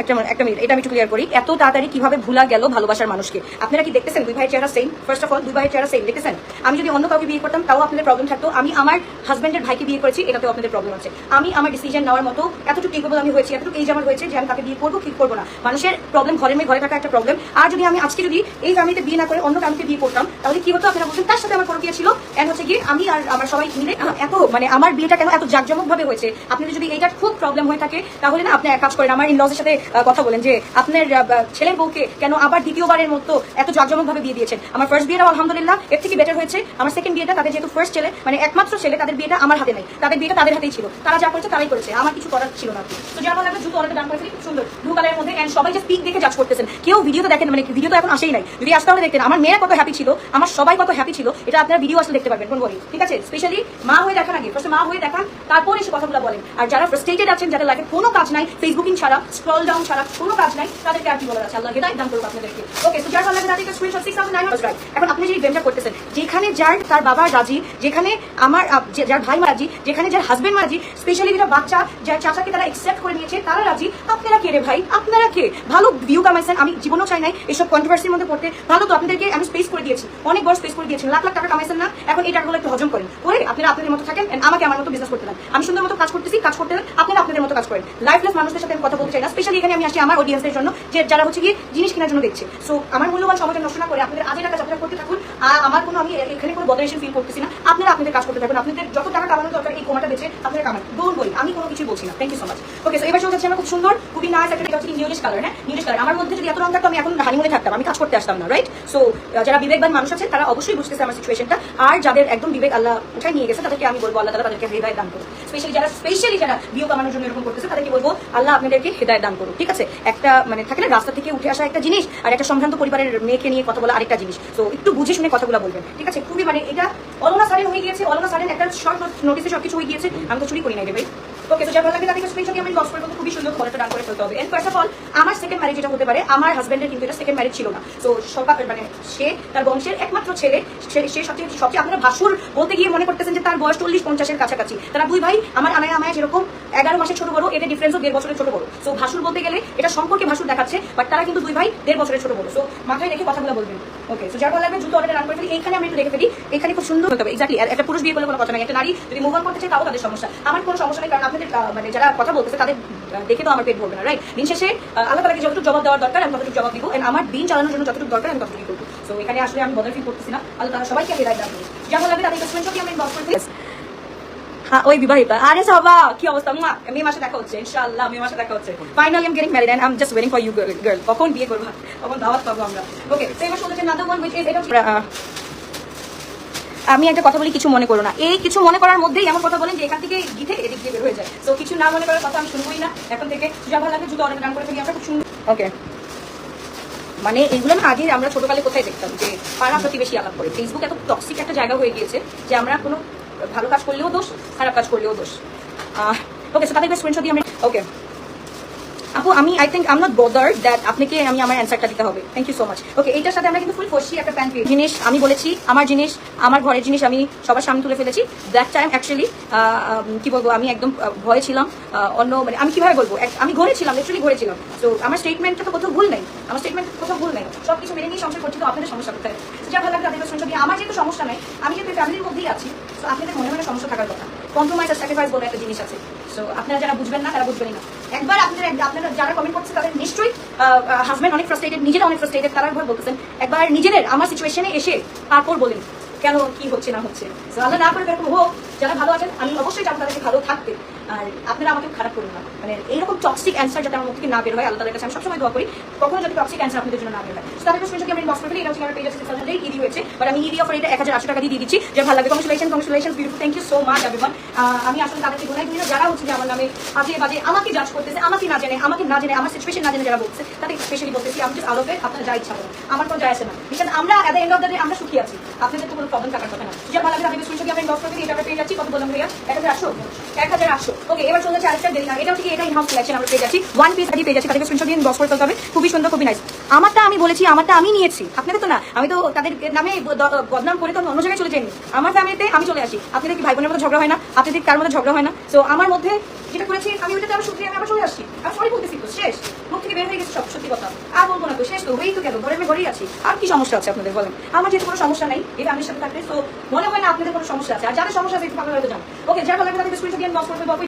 একটা মিনিট, এটা আমি একটু ক্লিয়ার করি। এত তাড়াতাড়ি কিভাবে ভুলা গেল ভালোবাসার মানুষকে? আপনারা কি দেখতেছেন দুই ভাইয়ের চেহারা সেম? ফার্স্ট অফ অল দুই ভাইয়ের চেহারা সেম দেখতেছেন? আমি যদি অন্য কাউকে বিয়ে করতাম তাও আপনাদের প্রবলেম থাকতো। আমি আমার হাজবেন্ডের ভাইকে বিয়ে করেছি, এটাতেও আপনাদের প্রবলেম আছে। আমি আমার ডিসিশন নেওয়ার মতো এতটুকু কেপেবল আমি হয়েছি, এতটুকু এজ আমার হয়েছে যে আমি তাকে বিয়ে করবো কি করবো না। মানুষের প্রবলেম ঘরে মেয়ে ঘরে থাকা একটা প্রবলেম। আর যদি আমি আজকে যদি এই ফ্যামিলিতে বিয়ে না করে অন্য ফ্যামিলিতে বিয়ে করতাম তাহলে কি হতো? আপনারা বলছেন তার সাথে আমার কোনো বিয়ে ছিল, এন্ড হচ্ছে কি আমি আর আমার সবাই মিলে এত আমার বিয়েটা কেন এত জাঁকজমক ভাবে হয়েছে? আপনাদের যদি এইটার খুব প্রবলেম হয়ে থাকে তাহলে না আপনি এক কাজ করেন, আমার ইনলজের সাথে কথা বলেন যে আপনার ছেলের বউকে কেন আবার দ্বিতীয়বারের মতো এত জাঁকজমক ভাবে বিয়ে দিয়েছেন। আমার ফার্স্ট বিয়েটা আলহামদুলিল্লাহ এর থেকে বেটার হয়েছে। আমার সেকেন্ড বিয়েটা তাদের যেহেতু ফার্স্ট ছেলে মানে একমাত্র ছেলে, তাদের বিয়েটা আমার হাতে নাই, তাদের বিয়েটা তাদের হাতেই ছিল। তারা যা করেছে তারাই করেছে, আমার কিছু করার ছিল না। তো যারা লাগবে জুতো অনেক দাম করেছে, খুব সুন্দর ব্লু কালারের মধ্যে, এন্ড সবাই যে পিক দেখে জাজ করতেছেন, কেউ ভিডিও তো দেখেন, মানে ভিডিও তো এখন আসেই নাই। যদি আসতে হলে দেখতেন আমার মেয়েরা কত হ্যাপি ছিল, আমার সবাই কত হ্যাপি ছিল, এটা আপনারা ভিডিও আসলে দেখতে পারবেন কোন বলি। ঠিক আছে, স্পেশালি মা হয়ে দেখান আগে, ফার্স্ট মা হয়ে দেখান, তারপরে এসে কথাগুলো বলেন। আর যারা ফ্রাস্ট্রেটেড আছেন, যাদের লাইফে কোনো কাজ নাই, ফেসবুকিং ছাড়া স্ক্রল ডাউন ছাড়া কোনো কাজ নাই, তাদেরকে আর কি বলার আছে? আল্লাহ হেদায়েত দান করুক আপনাদেরকে। ওকে, তো যার ভালো লাগে তাদেরকে স্ক্রিনশট 6900 রাইট। এখন আপনি যে গেমটা করতেছেন, যেখানে যার তার বাবা রাজি, যেখানে আমার যার ভাই রাজি, যেখানে যার হাজবেন্ড রাজি, স্পেশালি যেটা বাচ্চা যার চাচাকে তারা একসেপ্ট করে নিয়েছে তারা রাজি, আপনারা কে রে ভাই? আপনারা কে? ভালো ভিউ কামাইছেন, আমি জীবনেও চাই নাই এসব কন্ট্রোভার্সির মধ্যে পড়তে। ভালো তো আপনাদেরকে আমি স্পেস করে দিয়েছি, অনেক বড় স্পেস করে দিয়েছি, লাখ লাখ টাকা কামাইছেন না? এখন এই টাকাগুলো একটু হজম করেন, করে আপনারা আপনাদের মতো থাকেন, আমাকে আমার মতো বিজনেস করতে দেন। আমি সুন্দর মতো কাজ করতেছি, কাজ করতে দেন, আপনারা আপনাদের মতো কাজ করেন। লাইফলেস মানুষদের সাথে আমি কথা বলতে চাই না। স্পেশালি এখানে আমি আসি আমার অডিয়েন্সের জন্য, যে যারা হচ্ছে কি জিনিস কেনার জন্য দেখছে। সো আমার মূল্যবান সময়টা নষ্ট না করে আপনাদের আজের কাজ আপনারা করতে থাকুন। আর আমার কোনো আমি এখানে কোনো বদলেশন ফিল করতেছি না। আপনারা আপনাদের কাজ করতে থাকুন, আপনাদের যত টাকা কামানো দরকার এই কোমাটা বেঁচে আপনারা কামান, ডোন্ট বলি, আমি কোনো কিছু বলছি না। Thank you so much. Okay, so এবার চলে যাচ্ছে আমার খুব সুন্দর, খুবই নাইস একটা, এটা হচ্ছে নিউলিশ কালার। হ্যাঁ, নিউলিশ কালার। আমার মধ্যে যদি এত রং থাকতো আমি এখন হানিমুনে থাকতাম, আমি কাজ করতে আসতাম না, রাইট? সো যারা বিবেকবান মানুষ আছে তারা অবশ্যই বুঝতেছে আমার সিচুয়েশনটা। আর যাদের একদম বিবেক আল্লাহ উঠাই নিয়ে গেছে তাদেরকে আমি বলবো আল্লাহ তাআলা তাদেরকে হেদায়েত দান করুন। স্পেশালি যারা ভিউ কামানোর জন্য এরকম করতেছে তাদেরকে বলবো আল্লাহ আপনাদেরকে হেদায়েত দান করুন। ঠিক আছে, একটা মানে থাকে না রাস্তা থেকে উঠে আসা একটা জিনিস, আর একটা সম্ভ্রান্ত পরিবারের মেয়েকে নিয়ে কথা বলা আরেকটা জিনিস। তো একটু বুঝে শুনে কথাগুলো বলবেন। ঠিক আছে, খুবই মানে এটা অলনা সারেন হয়ে গিয়েছে, অলনা সারেন একটা শর্ট নোটিসে সবকিছু হয়ে গিয়েছে। আমি তো চুরি করি নাই রে ভাই। ওকে, তো যার ভালো লাগে তাদেরকে স্ক্রিনশট আমি লস করে খুবই সুন্দর খবরটা ডান করে ফেলতে হবে। এন্ড ফার্স্ট অফ অল আমার সেকেন্ড ম্যারেজ যেটা হতে পারে, আমার হাজবেন্ডের কিন্তু এটা সেকেন্ড ম্যারেজ ছিল না। তো সবাই মানে সে তার বংশের একমাত্র ছেলে, সে সবচেয়ে আপনারা ভাসুর বলতে গিয়ে মনে করতেছেন যে তার বয়স 40-50-এর কাছাকাছি। তারা দুই ভাই আমার আমায় যেরকম 11 মাসের ছোট বড়, এদের ডিফারেন্সও 1.5 বছরের ছোট বড়। সো ভাসুর বলতে গেলে এটা সম্পর্কে ভাসুর দেখাচ্ছে, বাট তারা কিন্তু দুই ভাই 1.5 বছরের ছোট বড়। সো মাথায় রেখে কথাগুলো বলবেন। ওকে, সো যার ভালো লাগবে জুতো অর্ডার রান করে ফেলি। এইখানে আমি একটু রেখে ফেলি, এখানে খুব সুন্দর হতে হবে। এক্স্যাক্টলি, একটা পুরুষ বিয়ে করলে কোনো কথা নাই, একটা নারী যদি মুভ অন করতে চায় তাও তাদের সমস্যা। আমার কোনো সমস্যা নেই, কারণ আপনাদের মানে যারা কথা বলতেছে তাদের দেখে তো আমার পেট ভরবে না, রাইট? দিন শেষে আল্লাহ তাআলাকে যতটুকু জবাব দেওয়ার দরকার আমি ততটুকু জবাব দিব, এন্ড আমার দিন চালানোর জন্য যতটুকু দরকার আমি ততটুকু করবো। সো এখানে আসলে আমি বদল ফিল করতেছি না। আল্লাহ তাআলা সবাইকে হেদায়েত দান করুন। যার ভালো লাগবে তাদের স্ক্রিনশটই আমি বক্স করে দিই। হ্যাঁ, ওই বিবাহিতা। আরে সবা কি অবস্থা? মে মাসে দেখা হচ্ছে ইনশাআল্লাহ, মে মাসে দেখা হচ্ছে। Finally I am getting married and I am just waiting for you girl. কখন বিয়ে করব, কখন দাওয়াত পাবো আমরা? ওকে, তো এবার শুনতে নাদার ওয়ান উইচ ইজ এটা আমি একটা কথা বলি, কিছু মনে করো না। এই কিছু মনে করার মধ্যেই এমন কথা বলেন যে এখান থেকে গিয়ে এদিক দিয়ে বের হয়ে যায়। তো কিছু না মনে করার কথা আমি শুনবোই না এখন থেকে। যা ভালো লাগে জুতো অনেক রান করে ফেলি আমরা, খুব সুন্দর। ওকে, মানে এইগুলো না আগে আমরা ছোটকালে কোথায় দেখতাম যে পাড়া প্রতিবেশী আলাপ করে। ফেসবুক এত টক্সিক একটা জায়গা হয়ে গিয়েছে যে আমরা কোনো ভালো কাজ করলেও দোষ, খারাপ কাজ করলেও দোষ। ওকে, সো তাদের স্ক্রিনশট দিয়ে আমি ওকে আপু আমি I think I am not bothered that আপনাকে আমি আমার অ্যান্সারটা দিতে হবে। Thank you so much. Okay, এইটার সাথে আমরা কিন্তু ফুল ফসি একটা প্যান্ট জিনিস আমি বলেছি, আমার জিনিস, আমার ঘরের জিনিস আমি সবার সামনে তুলে ফেলেছি। দ্যাট টাইম অ্যাকচুয়ালি কি বলবো, আমি একদম ভয়ে ছিলাম। অন্য মানে আমি কিভাবে বলবো, আমি ঘরে ছিলাম, লিটারালি ঘরে ছিলাম। তো আমার স্টেটমেন্টটা তো কোথাও ভুল নাই, আমার স্টেটমেন্ট কোথাও ভুল নাই, সব কিছু মেনে নিয়ে সংসার করছি। তো আপনাদের সমস্যা কোথায়? যা ভালো লাগে তাদের সমস্যা দিয়ে আমার যেহেতু সমস্যা নাই, আমি যেহেতু ফ্যামিলির মধ্যেই আছি, তো আপনাদের মনে মনে সমস্যা থাকার কথা। কম্প্রোমাইজ আর স্যাক্রিফাইস বলে একটা জিনিস আছে। সো আপনারা যারা বুঝবেন না তারা বুঝবেনই না। একবার আপনারা যারা কমেন্ট করছে তাদের নিশ্চয়ই হাজবেন্ড অনেক ফ্রাস্ট্রেটেড, নিজেরা অনেক ফ্রাস্ট্রেটেড, তারা একবার বলতেছেন একবার নিজেদের আমার সিচুয়েশনে এসে তারপর বলেন কেন কি হচ্ছে না হচ্ছে। আল্লাহ না করে এরকম হোক। যারা ভালো আছেন আমি অবশ্যই চাবো তাদেরকে ভালো থাকতে, আর আপনারা আমাকে খারাপ করুন না। মানে এইরকম টক্সিক অ্যান্সার যাতে আমার মুখ থেকে না বের হয়, আল্লাহ তাদের কাছে আমি সবসময় দোয়া করি কখনো যদি টক্সিক অ্যান্সার আপনাদের জন্য না বের হয়। তাদের স্ক্রিনশটকে আমি বক্স করে ফেলি। এটা হচ্ছে আমার পেজ আছে, ইডি হয়েছে, বাট আমি ইডি অফার এটা 1080 টাকা দিয়ে দিচ্ছি। যে ভালো লাগে congratulation beautiful, thank you so much everyone. আমি আসলে তাদেরকে গুনাই করি না যারা হচ্ছে যে আমার নামে আজে বাজে আমাকে জাজ করতেছে, আমাকে না জেনে আমার সিচুয়েশন না জেনে যারা বলছে তাদের স্পেশালি বলতেছি আমি জাস্ট আলোকে আপনার যা ইচ্ছা করেন, আমার কোনো যায় আসে না। বিকজ আমরা at the end of the day আমরা সুখী আছি, আপনাদের তো কোনো প্রবলেম থাকার কথা না। যে ভালো লাগে তাদের স্ক্রিনশটকে আমি বক্স করে দিই। এটা আমরা পেয়ে যাচ্ছি কত বললাম ভাইয়া 1800। ওকে, এবার চলে যাচ্ছে আরেকটা দেরি না, এটা হচ্ছে এটা ইনহাউস কালেকশন আমরা পেয়ে যাচ্ছি, ওয়ান পিস পেয়ে যাচ্ছি। তাদেরকে স্ক্রিনশট দিয়ে বক্স করে ফেলতে হবে, খুবই সুন্দর, খুবই নাইস। আমারটা আমি বলেছি, আমারটা আমি নিয়েছি, আপনাদের তো না। আমি তো তাদের নামে বদনাম করে তো অন্য জায়গায় চলে যাইনি। আমার ফ্যামিলিতে আমি চলে আসি। আপনাদের কি ভাই বোনের মধ্যে ঝগড়া হয় না? আপনাদের কার মধ্যে ঝগড়া হয় না? তো আমার মধ্যে যেটা করেছি আমি ওইটাতে আবার শুক্রিয়া, আমি আবার চলে আসছি। আমি সরি বলতেছি তো শেষ, মুখ থেকে বের হয়ে গেছে সব সত্যি কথা। আর বলবো না তো, শেষ তো হয়েই তো গেল, ঘরে আমি ঘরেই আছি। আর কি সমস্যা আছে আপনাদের বলেন? আমার যেহেতু কোনো সমস্যা নাই এই ফ্যামিলির সাথে থাকতে, তো মনে হয় না আপনাদের কোনো সমস্যা আছে। আর যাদের সমস্যা আছে একটু ফাঁকা হয়তো যান। ওকে, যারা ভালো লাগে তাদের স্ক্রিনশট দিয়ে বক্স করতে